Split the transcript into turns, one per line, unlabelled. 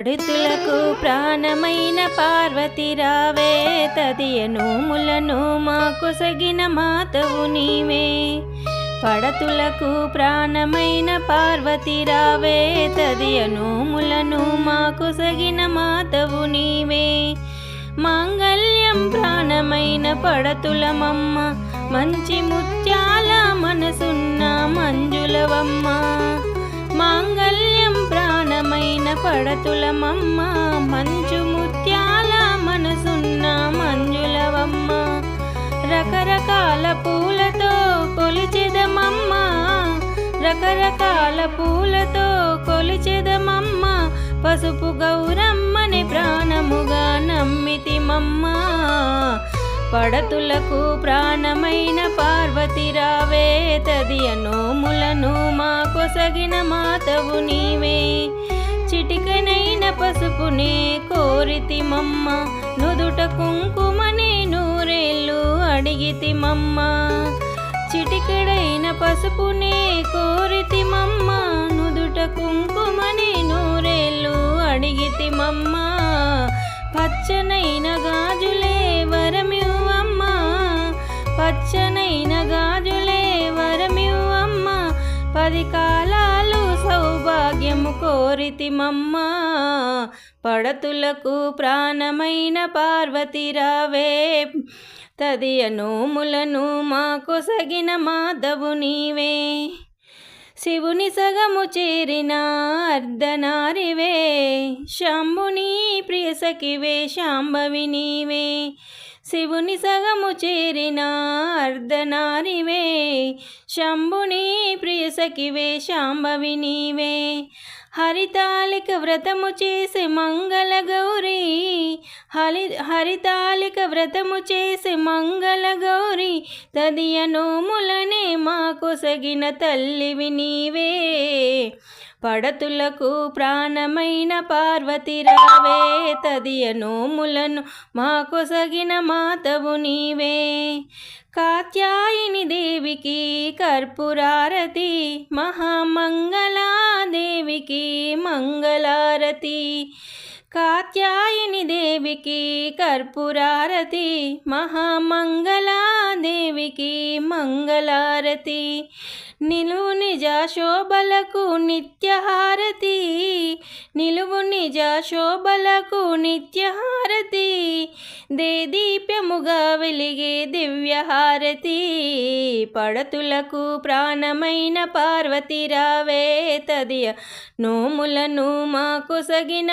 పడుతులకు ప్రాణమైన పార్వతి రావే, తదియ నోములను మాకు సగిన మాతవు నీవే. పడతులకు ప్రాణమైన పార్వతి రావే, తదియ నోములను మాకు సగిన మాతవు నీవే. మాంగళ్యం ప్రాణమైన పడతులమమ్మ, మంచి ముత్యాల మనసున్న మంజులవమ్మ. మాంగళ్యం ప్రాణమైన పడతులమమ్మ, మంచు ముత్యాల మనసున్న మంజులవమ్మ. రకరకాల పూలతో కొలిచెదమమ్మ, రకరకాల పూలతో కొలిచెదమమ్మ. పసుపు గౌరమ్మని ప్రాణముగా నమ్మితిమమ్మ. పడతులకు ప్రాణమైన పార్వతి రావే, తదియ నోములను మాకొసగిన మాతవు నీవే. చిటికనైన పసుపునే కోరితిమమ్మ, నుదుట కుంకుమనే నూరేళ్ళు అడిగితిమమ్మ. చిటికడైన పసుపునే కోరితిమమ్మ, నుదుట కుంకుమనే నూరేళ్ళు అడిగితిమమ్మ. పచ్చనైన గాజులే వరమివ్వమ్మ, పచ్చనైన గాజులే వరమివ్వమ్మ. 10 కాలాలు సౌభాగ్యము కోరితిమమ్మ. పడతులకు ప్రాణమైన పార్వతి రావే, తదియ నోములను మాకొసగిన మాధవు నీవే. శివుని సగము చేరిన అర్ధనారివే, శాంభుని ప్రియ సఖివే శాంభవి నీవే. శివుని సగము చేరిన అర్ధనారివే, శంభుని ప్రియ సఖివే శాంభవి నీవే. హరితాళిక వ్రతము చేసే మంగళ గౌరీ, హరితాళిక వ్రతము చేసే మంగళ గౌరీ. తదియ నోములనే మాకొసగిన తల్లివి నీవే. పడతులకు ప్రాణమైన పార్వతి రావే, తదియ నోములను మాకొసగిన మాతవు నీవే. కాత్యాయని దేవికి కర్పూరారతి, మహామంగళాదేవికి మంగళారతి. కాత్యాయని దేవికి కర్పూరారతి, మహామంగళాదేవికి మంగళారతి. నిలువు నిజ శోభలకు నిత్యహారతి, నిలువు నిజ శోభలకు నిత్యహారతి. దేదీప్యముగా వెలిగే దివ్యహారతి. పడతులకు ప్రాణమైన పార్వతి రావే, తదియ నోములను మాకొసగిన